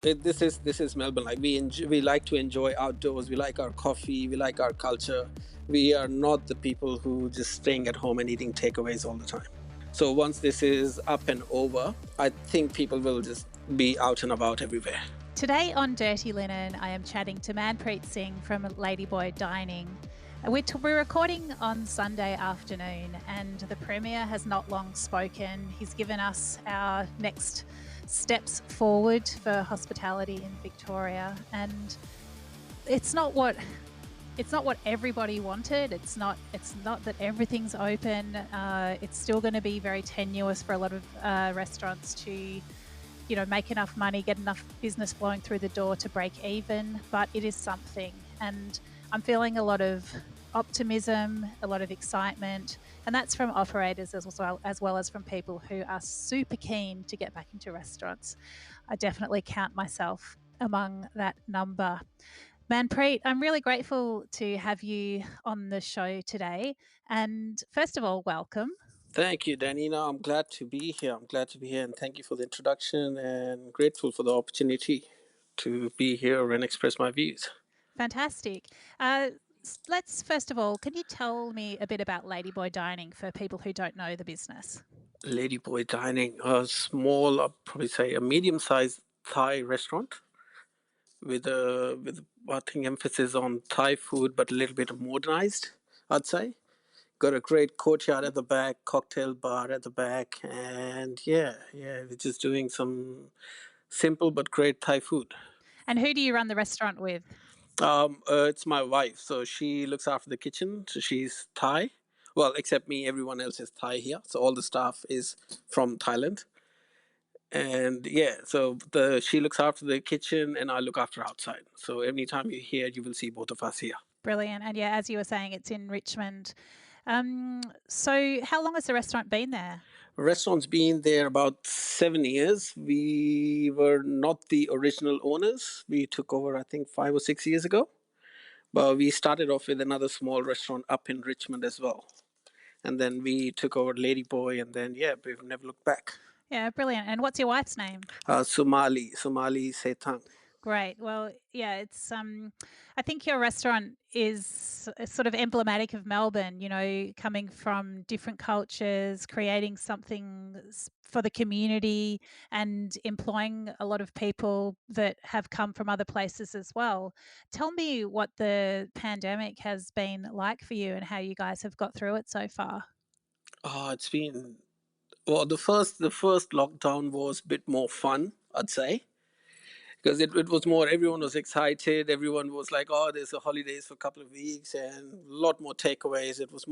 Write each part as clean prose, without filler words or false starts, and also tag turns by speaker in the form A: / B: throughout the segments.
A: This is Melbourne. Like we like to enjoy outdoors. We like our coffee. We like our culture. We are not the people who just staying at home and eating takeaways all the time. So once this is up and over, I think people will just be out and about everywhere.
B: Today on Dirty Linen, I am chatting to Manpreet Singh from Ladyboy Dining. We're recording on Sunday afternoon, and the Premier has not long spoken. He's given us our next steps forward for hospitality in Victoria, and it's not what everybody wanted. It's not that everything's open. It's still going to be very tenuous for a lot of restaurants to make enough money, get enough business flowing through the door to break even, but it is something. And I'm feeling a lot of optimism, a lot of excitement, and that's from operators as well as from people who are super keen to get back into restaurants. I definitely count myself among that number. Manpreet, I'm really grateful to have you on the show today. And first of all, welcome.
A: Thank you, Danny. No, I'm glad to be here. I'm glad to be here, and thank you for the introduction. And grateful for the opportunity to be here and express my views.
B: Fantastic. Let's first of all, can you tell me a bit about Ladyboy Dining for people who don't know the business?
A: Ladyboy Dining, a small, I'd probably say a medium-sized Thai restaurant with I think emphasis on Thai food, but a little bit modernized. I'd say got a great courtyard at the back, cocktail bar at the back, and yeah, we're just doing some simple but great Thai food.
B: And who do you run the restaurant with?
A: It's my wife, so she looks after the kitchen. So she's Thai. Well, except me, everyone else is Thai here. So all the staff is from Thailand. And yeah, so the she looks after the kitchen and I look after outside. So anytime you're here, you will see both of us here.
B: Brilliant. And yeah, as you were saying, it's in Richmond. So how long has the restaurant been there?
A: Restaurant's been there about 7 years. We were not the original owners. We took over, I think, 5 or 6 years ago. But we started off with another small restaurant up in Richmond as well. And then we took over Ladyboy, and then yeah, we've never looked back.
B: Yeah, brilliant. And what's your wife's name?
A: Somali Setang.
B: Great. Well, yeah, it's I think your restaurant is sort of emblematic of Melbourne, coming from different cultures, creating something for the community and employing a lot of people that have come from other places as well. Tell me what the pandemic has been like for you and how you guys have got through it so far.
A: Oh, it's been well. The first lockdown was a bit more fun, I'd say, because it was more. Everyone was excited. Everyone was like, "Oh, there's a holidays for a couple of weeks and a lot more takeaways." It was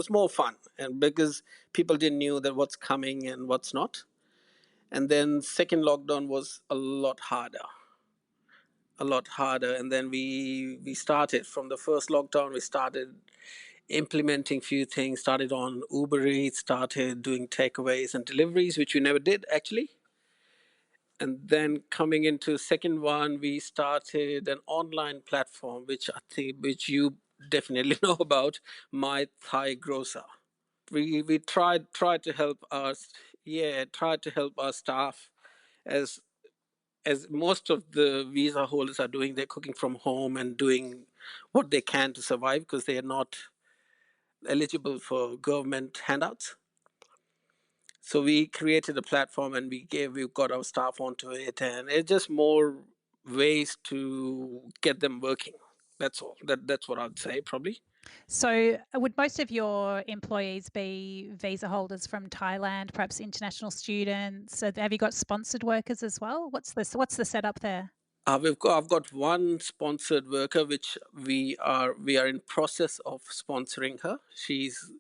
A: more fun, and because people didn't knew that what's coming and what's not. And then second lockdown was a lot harder. And then we started from the first lockdown. We started implementing few things. Started on Uber Eats. Started doing takeaways and deliveries, which we never did actually. And then coming into second one, we started an online platform, which you definitely know about, My Thai Grocer. We tried to help us, yeah, tried to help our staff as as most of the visa holders are doing. They're cooking from home and doing what they can to survive because they are not eligible for government handouts. So we created a platform and we got our staff onto it, and it's just more ways to get them working. That's all. That's what I'd say probably.
B: So, would most of your employees be visa holders from Thailand, perhaps international students? So have you got sponsored workers as well? What's the setup there?
A: I've got one sponsored worker which we are in process of sponsoring her. She's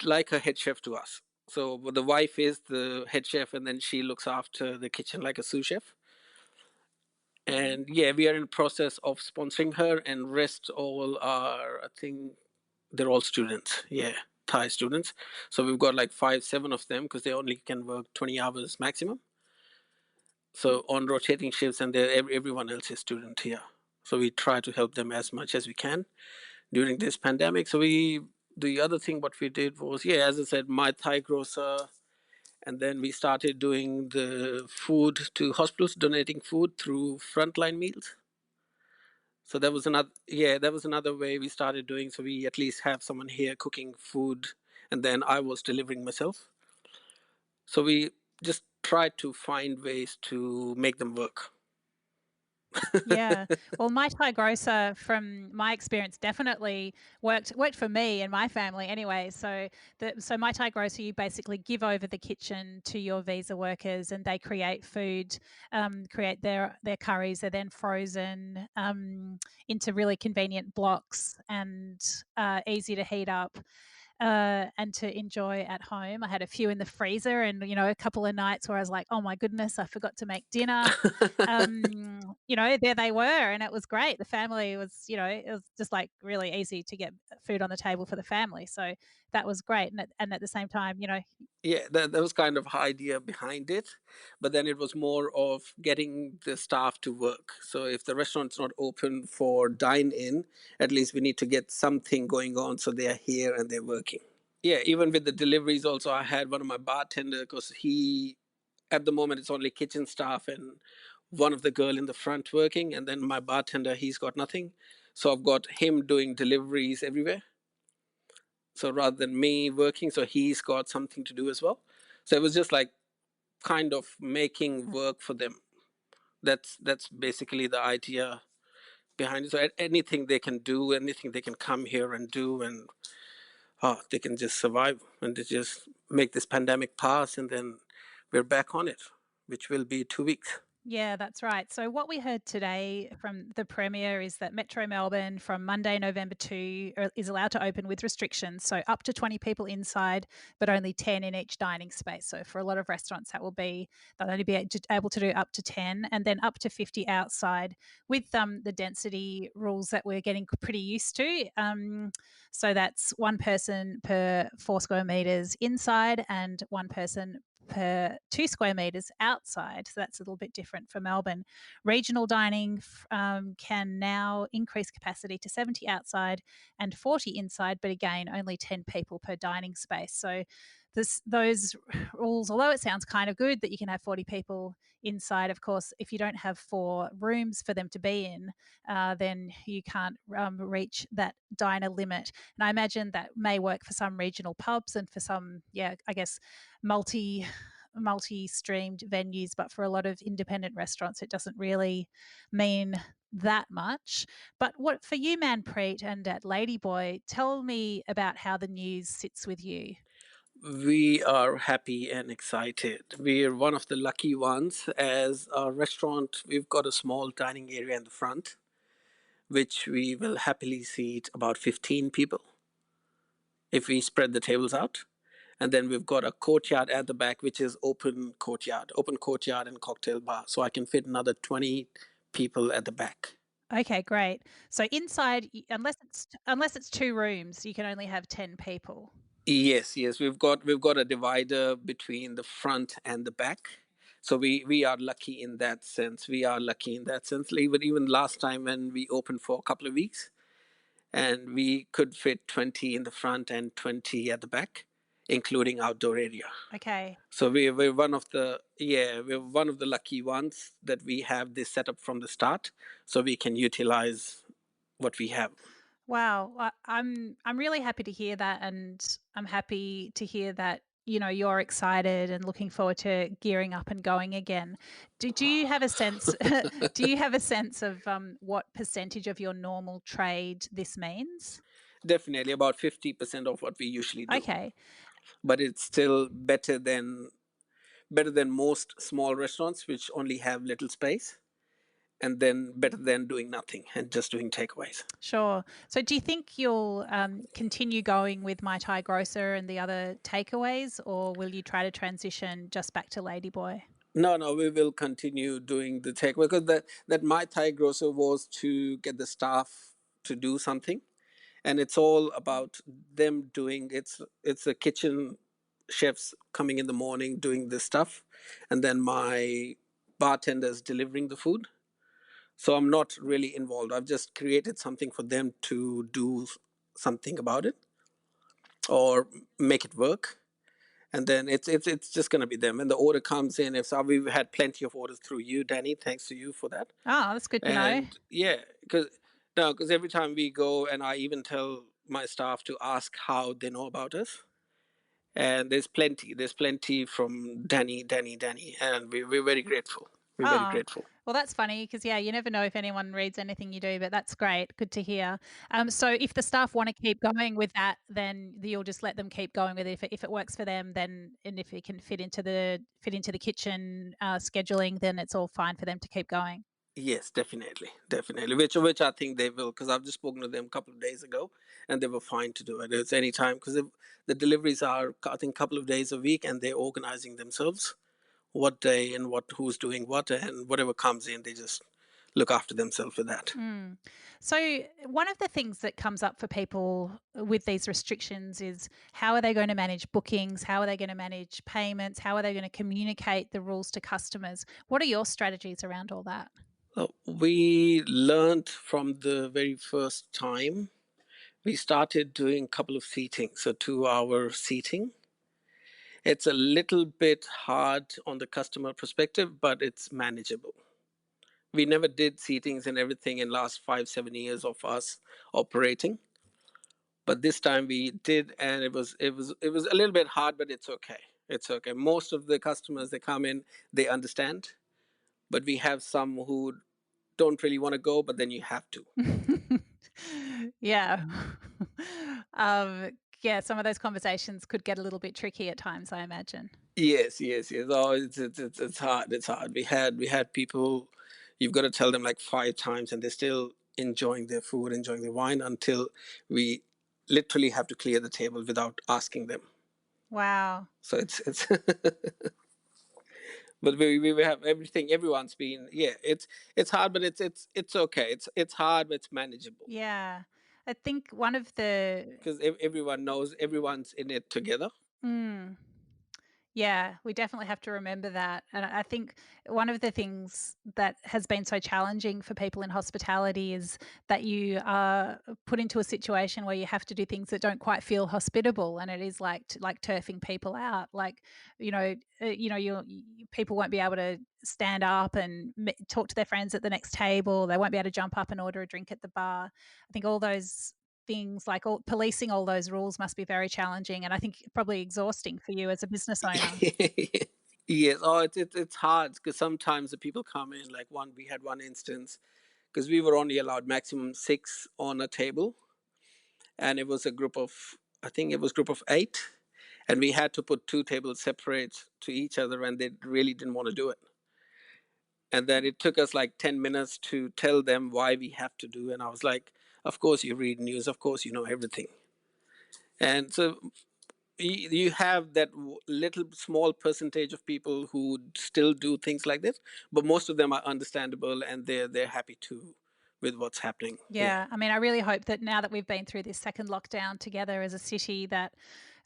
A: like a head chef to us. So the wife is the head chef, and then she looks after the kitchen like a sous chef. And yeah, we are in process of sponsoring her, and rest all are, I think, they're all students. Yeah, Thai students. So we've got like 5, 7 of them because they only can work 20 hours maximum. So on rotating shifts, and everyone else is student here. So we try to help them as much as we can during this pandemic. So the other thing what we did was, yeah, as I said, My Thai Grocer. And then we started doing the food to hospitals, donating food through frontline meals. So that was another, yeah, that was another way we started doing. So we at least have someone here cooking food, and then I was delivering myself. So we just tried to find ways to make them work.
B: Yeah. Well, my Thai grocer, from my experience, definitely worked for me and my family anyway. So my Thai grocer, you basically give over the kitchen to your visa workers, and they create food, create their curries. They're then frozen into really convenient blocks and easy to heat up and to enjoy at home. I had a few in the freezer, and a couple of nights where I was like, "Oh my goodness, I forgot to make dinner." There they were, and it was great. The family was, it was just like really easy to get food on the table for the family. So that was great, and at the same time,
A: Yeah, that was kind of idea behind it, but then it was more of getting the staff to work. So if the restaurant's not open for dine in, at least we need to get something going on so they are here and they're working. Yeah, even with the deliveries also, I had one of my bartender, because he, at the moment, it's only kitchen staff and one of the girl in the front working, and then my bartender, he's got nothing. So I've got him doing deliveries everywhere. So rather than me working, so he's got something to do as well. So it was just like kind of making work for them. That's basically the idea behind it. So anything they can do, anything they can come here and do, and they can just survive, and they just make this pandemic pass, and then we're back on it, which will be 2 weeks.
B: Yeah, that's right. So, what we heard today from the Premier is that Metro Melbourne from Monday, November 2, is allowed to open with restrictions. So, up to 20 people inside, but only 10 in each dining space. So, for a lot of restaurants, they'll only be able to do up to 10, and then up to 50 outside with the density rules that we're getting pretty used to. So, that's one person per 4 square meters inside and one person per 2 square metres outside. So that's a little bit different for Melbourne. Regional dining can now increase capacity to 70 outside and 40 inside, but again, only 10 people per dining space. So those rules, although it sounds kind of good that you can have 40 people inside, of course, if you don't have 4 rooms for them to be in, then you can't reach that diner limit. And I imagine that may work for some regional pubs and for some, yeah, I guess multi-streamed venues, but for a lot of independent restaurants, it doesn't really mean that much. But what for you, Manpreet, and at Ladyboy, tell me about how the news sits with you.
A: We are happy and excited. We're one of the lucky ones. As a restaurant, we've got a small dining area in the front, which we will happily seat about 15 people if we spread the tables out. And then we've got a courtyard at the back, which is open courtyard and cocktail bar. So I can fit another 20 people at the back.
B: Okay, great. So inside, unless it's 2 rooms, you can only have 10 people.
A: Yes, yes, we've got a divider between the front and the back. So we are lucky in that sense. We are lucky in that sense. Even last time when we opened for a couple of weeks, and we could fit 20 in the front and 20 at the back, including outdoor area.
B: Okay.
A: So we're one of the, yeah, we're one of the lucky ones that we have this set up from the start, so we can utilize what we have.
B: Wow, I'm really happy to hear that, and I'm happy to hear that you're excited and looking forward to gearing up and going again. Do you have a sense? Do you have a sense of what percentage of your normal trade this means?
A: Definitely about 50% of what we usually do,
B: Okay,
A: but it's still better than most small restaurants which only have little space, and then better than doing nothing and just doing takeaways.
B: sure. So, do you think you'll continue going with My Thai Grocer and the other takeaways, or will you try to transition just back to Ladyboy?
A: No, no, we will continue doing the takeaway, because that my Thai grocer was to get the staff to do something, and it's all about them doing. It's a kitchen chefs coming in the morning doing this stuff, and then my bartenders delivering the food. So I'm not really involved. I've just created something for them to do something about it or make it work. and then it's just going to be them. When the order comes in, if so, we've had plenty of orders through you, Danny. Thanks to you for that.
B: Oh, that's good to know.
A: And yeah, because no, because every time we go, and I even tell my staff to ask how they know about us. And there's plenty from Danny, and we're very grateful. We're very
B: Oh,
A: grateful.
B: well, that's funny because, yeah, you never know if anyone reads anything you do, but that's great. Good to hear. So if the staff want to keep going with that, then you'll just let them keep going with it. If it works for them, then and if it can fit into the kitchen scheduling, then it's all fine for them to keep going.
A: Yes, definitely, definitely. Which I think they will, because I've just spoken to them a couple of days ago, and they were fine to do it. It's any time because the deliveries are, I think, a couple of days a week, and they're organizing themselves what day and what who's doing what, and whatever comes in, they just look after themselves with that.
B: Mm. So, one of the things that comes up for people with these restrictions is how are they going to manage bookings? How are they going to manage payments? How are they going to communicate the rules to customers? What are your strategies around all that?
A: We learned from the very first time we started doing a couple of seating, so 2 hour seating. It's a little bit hard on the customer perspective, but it's manageable. We never did seatings and everything in last 5 7 years of us operating, but this time we did, and it was a little bit hard, but it's okay. It's okay. Most of the customers they come in, they understand, but we have some who don't really want to go, but then you have to.
B: Yeah. Um, yeah, some of those conversations could get a little bit tricky at times, I imagine.
A: Yes, yes, yes. Oh, it's hard. It's hard. We had people. You've got to tell them like 5 times, and they're still enjoying their food, enjoying their wine until we literally have to clear the table without asking them.
B: Wow.
A: So it's. But we have everything. Everyone's been, yeah. It's hard, but it's okay. It's hard, but it's manageable
B: Yeah. I think one of the
A: because everyone knows everyone's in it together.
B: mm. Yeah, we definitely have to remember that. And I think one of the things that has been so challenging for people in hospitality is that you are put into a situation where you have to do things that don't quite feel hospitable, and it is like turfing people out. Like, people won't be able to stand up and talk to their friends at the next table. They won't be able to jump up and order a drink at the bar. I think all those things like policing all those rules must be very challenging, and I think probably exhausting for you as a business owner.
A: Yes. Oh, it's hard because sometimes the people come in. Like we had one instance because we were only allowed maximum 6 on a table, and it was a group of, I think it was group of 8, and we had to put 2 tables separate to each other, and they really didn't want to do it. And then it took us like 10 minutes to tell them why we have to do. And I was like, of course you read news, of course you know everything. And so you have that little small percentage of people who still do things like this, but most of them are understandable, and they're happy to with what's happening. Yeah.
B: Yeah, I mean, I really hope that now that we've been through this second lockdown together as a city, that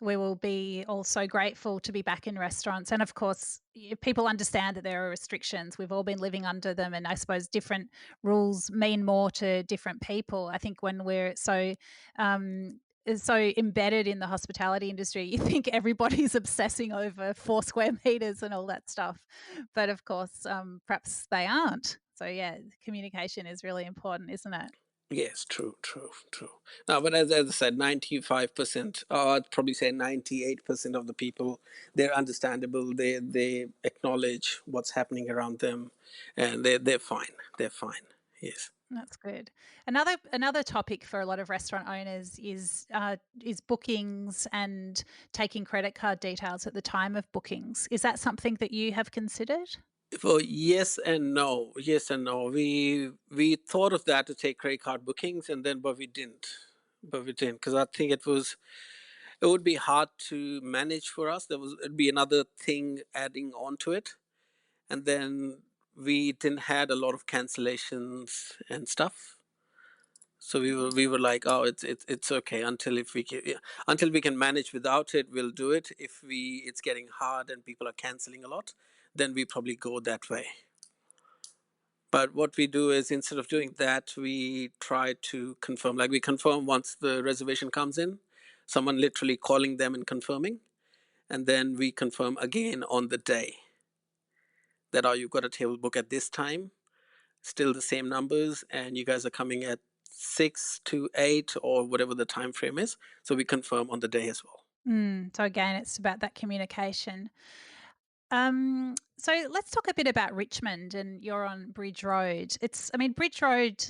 B: we will be all so grateful to be back in restaurants. And of course, people understand that there are restrictions. We've all been living under them, and I suppose different rules mean more to different people. I think when we're um, so embedded in the hospitality industry, you think everybody's obsessing over 4 square meters and all that stuff, but of course, perhaps they aren't. So yeah, communication is really important, isn't it?
A: Yes, true, true, true. No, but as I said, 95%, or I'd probably say 98% of the people, they're understandable. They acknowledge what's happening around them, and they're fine. They're fine. Yes.
B: That's good. Another topic for a lot of restaurant owners is bookings and taking credit card details at the time of bookings. Is that something that you have considered?
A: Well, yes and no. Yes and no. We thought of that to take credit card bookings, and then but we didn't. But we didn't because I think it would be hard to manage for us. It'd be another thing adding on to it, and then we didn't had a lot of cancellations and stuff. So we were like, oh, it's okay until if we can, yeah, until we can manage without it, we'll do it. If it's getting hard and people are canceling a lot, then we probably go that way. But what we do is instead of doing that, we try to confirm. Like we confirm once the reservation comes in, someone literally calling them and confirming, and then we confirm again on the day that, oh, you've got a table book at this time, still the same numbers, and you guys are coming at 6 to 8 or whatever the time frame is. So we confirm on the day as well.
B: So again, it's about that communication. So let's talk a bit about Richmond, and you're on Bridge Road. I mean, Bridge Road.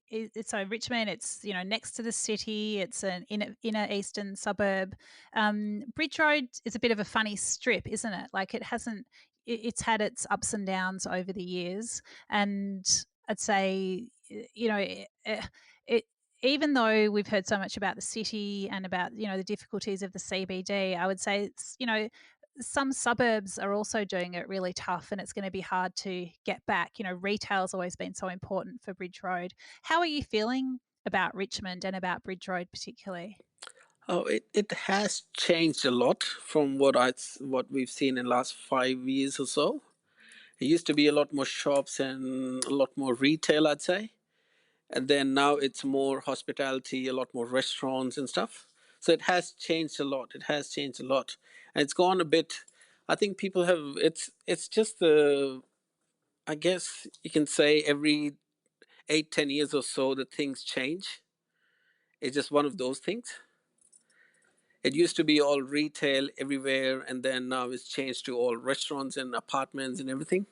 B: It's so Richmond. It's next to the city. It's an inner eastern suburb. Bridge Road is a bit of a funny strip, isn't it? Like it hasn't. It's had its ups and downs over the years, and I'd say it even though we've heard so much about the city and about the difficulties of the CBD, I would say it's some suburbs are also doing it really tough, and it's going to be hard to get back. Retail's always been so important for Bridge Road. How are you feeling about Richmond and about Bridge Road particularly?
A: Oh, it has changed a lot from what we've seen in the last 5 years or so. It used to be a lot more shops and a lot more retail, I'd say. And then now it's more hospitality, a lot more restaurants and stuff. So it has changed a lot. It has changed a lot. And it's gone a bit. I think people have, it's just the, I guess you can say every 8, 10 years or so that things change. It's just one of those things. It used to be all retail everywhere, and then now it's changed to all restaurants and apartments and everything.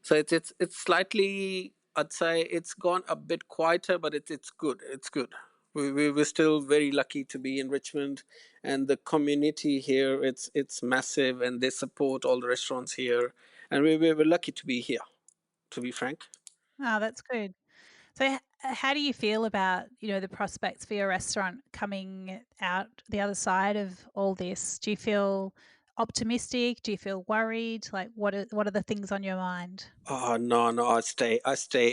A: So it's slightly, I'd say it's gone a bit quieter, but it's good. It's good. We're still very lucky to be in Richmond, and the community here it's massive, and they support all the restaurants here, and we're lucky to be here. To be frank.
B: Oh, that's good. So, how do you feel about the prospects for your restaurant coming out the other side of all this? Do you feel optimistic? Do you feel worried? Like, what are the things on your mind?
A: Oh no, no, I stay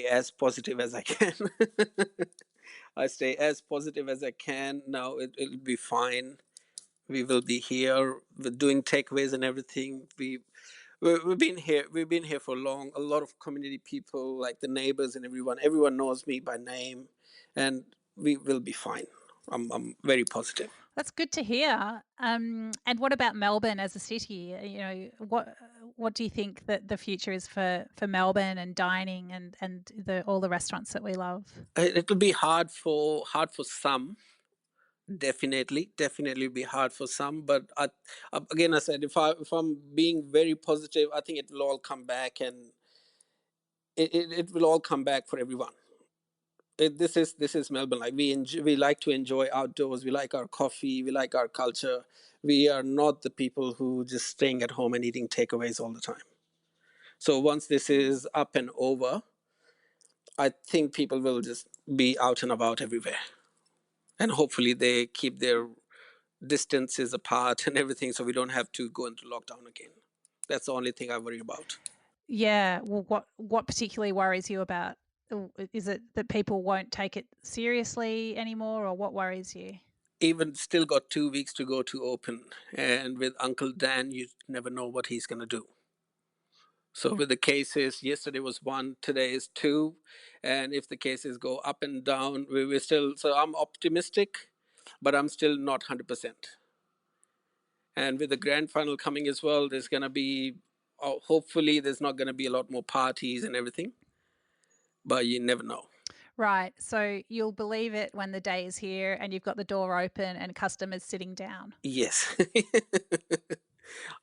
A: as positive as I can. I stay as positive as I can. No, it'll be fine. We will be here. We're doing takeaways and everything. We've been here. We've been here for long. A lot of community people, like the neighbors and everyone. Everyone knows me by name, and we will be fine. I'm very positive.
B: That's good to hear. And what about Melbourne as a city? What do you think that the future is for Melbourne and dining and all the restaurants that we love?
A: It'll be hard for some. Definitely be hard for some. But again, I said if I'm being very positive, I think it will all come back, and it will all come back for everyone. This is Melbourne. Like we like to enjoy outdoors. We like our coffee. We like our culture. We are not the people who just staying at home and eating takeaways all the time. So once this is up and over, I think people will just be out and about everywhere, and hopefully they keep their distances apart and everything, so we don't have to go into lockdown again. That's the only thing I worry about.
B: Yeah. Well, what particularly worries you about? Is it that people won't take it seriously anymore, or what worries you?
A: Even still got 2 weeks to go to open, and with Uncle Dan, you never know what he's gonna do. So with the cases, yesterday was one, today is two, and if the cases go up and down, we're still. So I'm optimistic, but I'm still not 100%. And with the grand final coming as well, there's gonna be. Hopefully, there's not gonna be a lot more parties and everything, but you never know.
B: Right. So you'll believe it when the day is here and you've got the door open and customers sitting down.
A: Yes,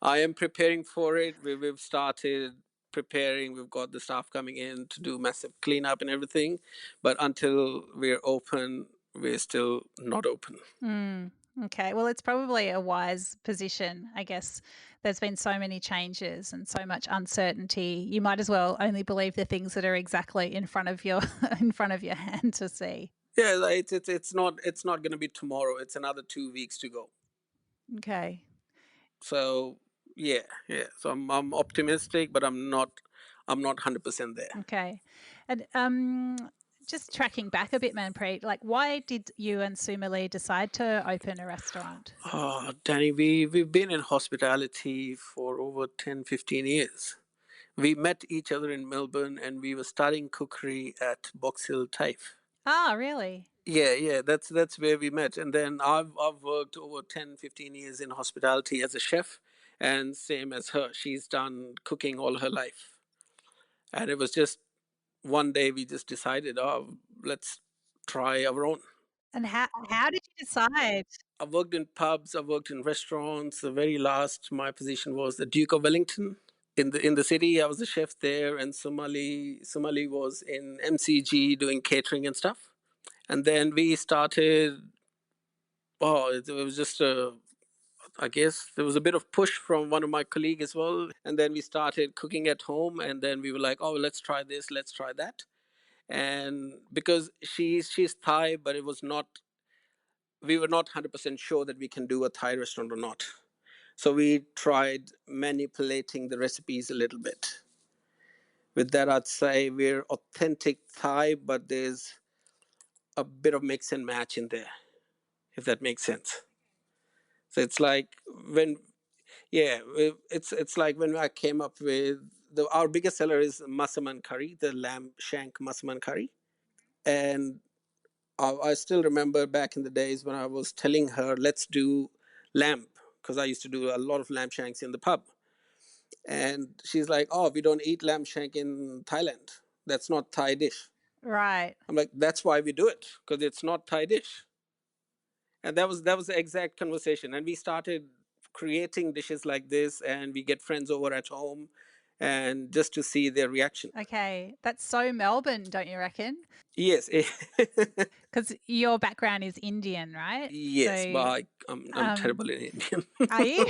A: I am preparing for it. We've started preparing. We've got the staff coming in to do massive cleanup and everything. But until we're open, we're still not open.
B: Mm, okay. Well, it's probably a wise position. I guess there's been so many changes and so much uncertainty. You might as well only believe the things that are exactly in front of your in front of your hand to see.
A: Yeah, like, it's not going to be tomorrow. It's another 2 weeks to go.
B: Okay.
A: So yeah. So I'm optimistic, but I'm not 100% there.
B: Okay. And just tracking back a bit, Manpreet, like why did you and Sumali decide to open a restaurant?
A: Oh, Danny, we've been in hospitality for over 10, 15 years. We met each other in Melbourne, and we were studying cookery at Box Hill TAFE.
B: Ah, really?
A: Yeah, yeah, that's where we met. And then I've worked over 10, 15 years in hospitality as a chef, and same as her. She's done cooking all her life. And it was just one day we just decided, oh, let's try our own.
B: And how did you decide?
A: I've worked in pubs, I've worked in restaurants. The very last my position was the Duke of Wellington. In the city, I was a chef there, and Somali was in MCG doing catering and stuff. And then we started. Oh, it was just a. I guess there was a bit of push from one of my colleagues as well, and then we started cooking at home. And then we were like, oh, let's try this, let's try that. And because she's Thai, but it was not. We were not 100% sure that we can do a Thai restaurant or not. So we tried manipulating the recipes a little bit. With that, I'd say we're authentic Thai, but there's a bit of mix and match in there, if that makes sense. So it's like when, yeah, it's like when I came up with our biggest seller is masaman curry, the lamb shank masaman curry, and I still remember back in the days when I was telling her let's do lamb because I used to do a lot of lamb shanks in the pub, and she's like, "Oh, we don't eat lamb shank in Thailand. That's not Thai dish."
B: Right.
A: I'm like, "That's why we do it because it's not Thai dish." And that was the exact conversation, and we started creating dishes like this, and we get friends over at home, and just to see their reaction.
B: Okay. That's so Melbourne, don't you reckon?
A: Yes,
B: Because your background is Indian, right?
A: yes, but
B: So,
A: I'm
B: um,
A: terrible in Indian.
B: are you?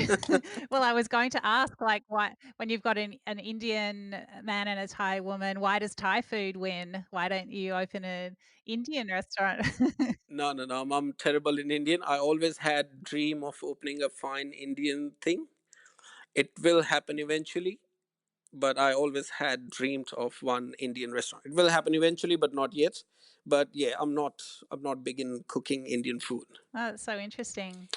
B: Well, I was going to ask, like, why, when you've got an Indian man and a Thai woman, why does Thai food win? Why don't you open an Indian restaurant?
A: No, no, no. I'm terrible in Indian. I always had dream of opening a fine Indian thing. It will happen eventually, but I always had dreamed of one Indian restaurant. It will happen eventually, but not yet. But yeah, I'm not big in cooking Indian food.
B: Oh, that's so interesting.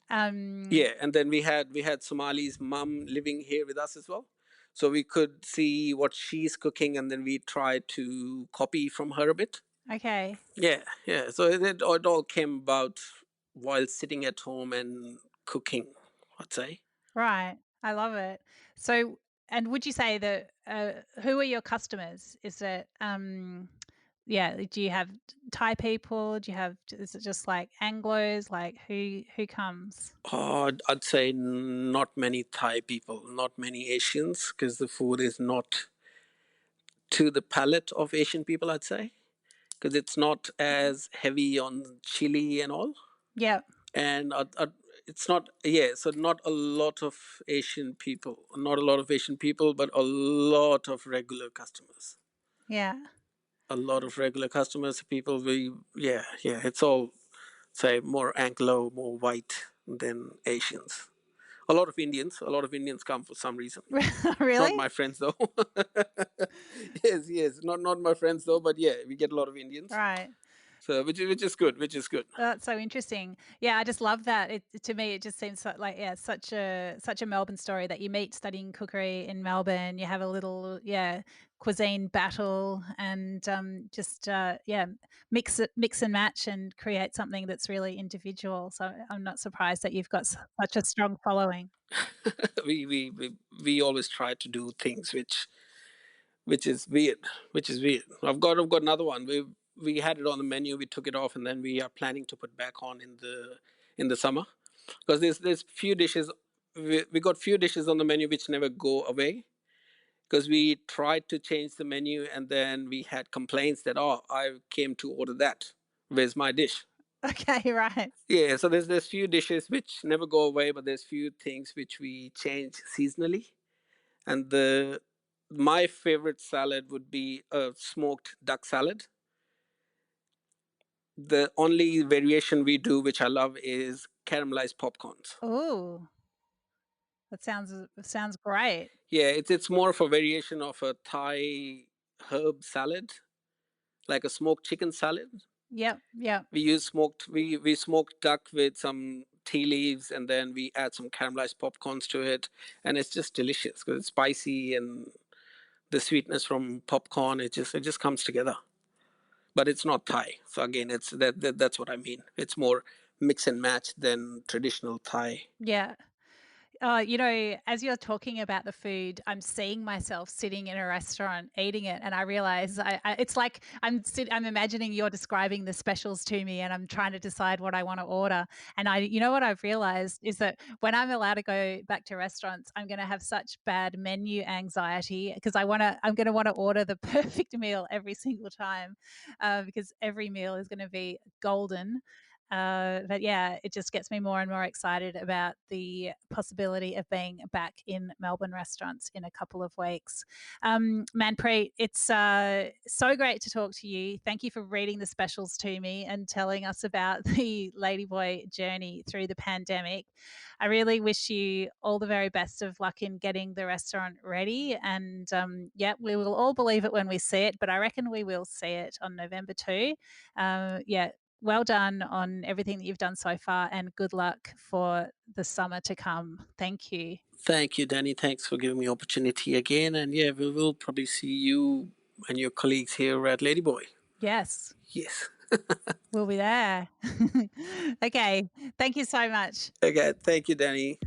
B: Um,
A: Yeah, and then we had Somali's mum living here with us as well. So we could see what she's cooking and then we tried to copy from her a bit.
B: okay.
A: Yeah, yeah. So it all came about while sitting at home and cooking, I'd say.
B: Right. I love it. So, and would you say that, who are your customers? Is it, yeah, do you have Thai people? Do you have, is it just like Anglos? Like who comes?
A: I'd say not many Thai people, not many Asians, because the food is not to the palate of Asian people, I'd say, because it's not as heavy on chili and all.
B: Yeah.
A: And it's not, yeah, so not a lot of Asian people, not a lot of Asian people, but a lot of regular customers.
B: Yeah.
A: A lot of regular customers, people we, yeah, yeah, it's all, say, more Anglo, more white than Asians. A lot of Indians come for some reason. Not
B: Really?
A: my friends though. Yes, yes, not my friends though, but yeah, we get a lot of Indians.
B: Right.
A: So which is good, which is good.
B: That's so interesting. Yeah, I just love that. It, to me, it just seems like, yeah, such a Melbourne story that you meet studying cookery in Melbourne. You have a little, yeah, cuisine battle, and just yeah, mix and match, and create something that's really individual. So I'm not surprised that you've got such a strong following.
A: We always try to do things which is weird, which is weird. I've got another one. We had it on the menu, we took it off, and then we are planning to put back on in the summer because there's few dishes. We got few dishes on the menu which never go away because we tried to change the menu and then we had complaints that, oh, I came to order that. Where's my dish?
B: Okay, right.
A: Yeah, so there's few dishes which never go away, but there's few things which we change seasonally. And the my favorite salad would be a smoked duck salad. The only variation we do, which I love, is caramelized popcorns.
B: Oh, that sounds great.
A: Yeah, it's more of a variation of a Thai herb salad, like a smoked chicken salad.
B: Yep, yep.
A: We smoked duck with some tea leaves, and then we add some caramelized popcorns to it, and it's just delicious because it's spicy and the sweetness from popcorn. It just comes together. but it's not Thai. So again, it's that's what I mean. It's more mix and match than traditional Thai.
B: Yeah. As you're talking about the food, I'm seeing myself sitting in a restaurant eating it, and I realize it's like I'm imagining you're describing the specials to me, and I'm trying to decide what I want to order. And what I've realized is that when I'm allowed to go back to restaurants, I'm going to have such bad menu anxiety because I'm going to want to order the perfect meal every single time, because every meal is going to be golden. But yeah, it just gets me more and more excited about the possibility of being back in Melbourne restaurants in a couple of weeks. Manpreet, it's so great to talk to you. Thank you for reading the specials to me and telling us about the Ladyboy journey through the pandemic. I really wish you all the very best of luck in getting the restaurant ready. And yeah, we will all believe it when we see it, but I reckon we will see it on November 2. Yeah, well done on everything that you've done so far, and good luck for the summer to come. Thank you.
A: Thank you, Danny. Thanks for giving me opportunity again. And yeah, we will probably see you and your colleagues here at Ladyboy.
B: Yes,
A: Yes.
B: we'll be there. Okay. Thank you so much.
A: Okay. Thank you, Danny.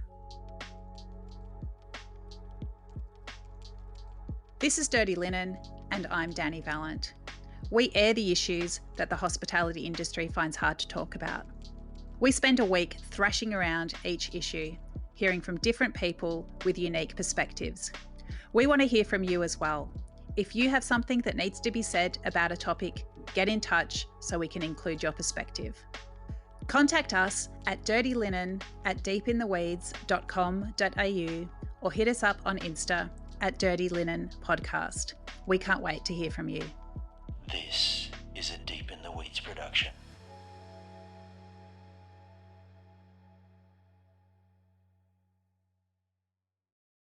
B: This is Dirty Linen, and I'm Dani Valent. We air the issues that the hospitality industry finds hard to talk about. We spend a week thrashing around each issue, hearing from different people with unique perspectives. We want to hear from you as well. If you have something that needs to be said about a topic, get in touch so we can include your perspective. Contact us at dirtylinen@deepintheweeds.com.au or hit us up on Insta at Dirty Linen Podcast. We can't wait to hear from you.
C: This is a Deep in the Weeds production.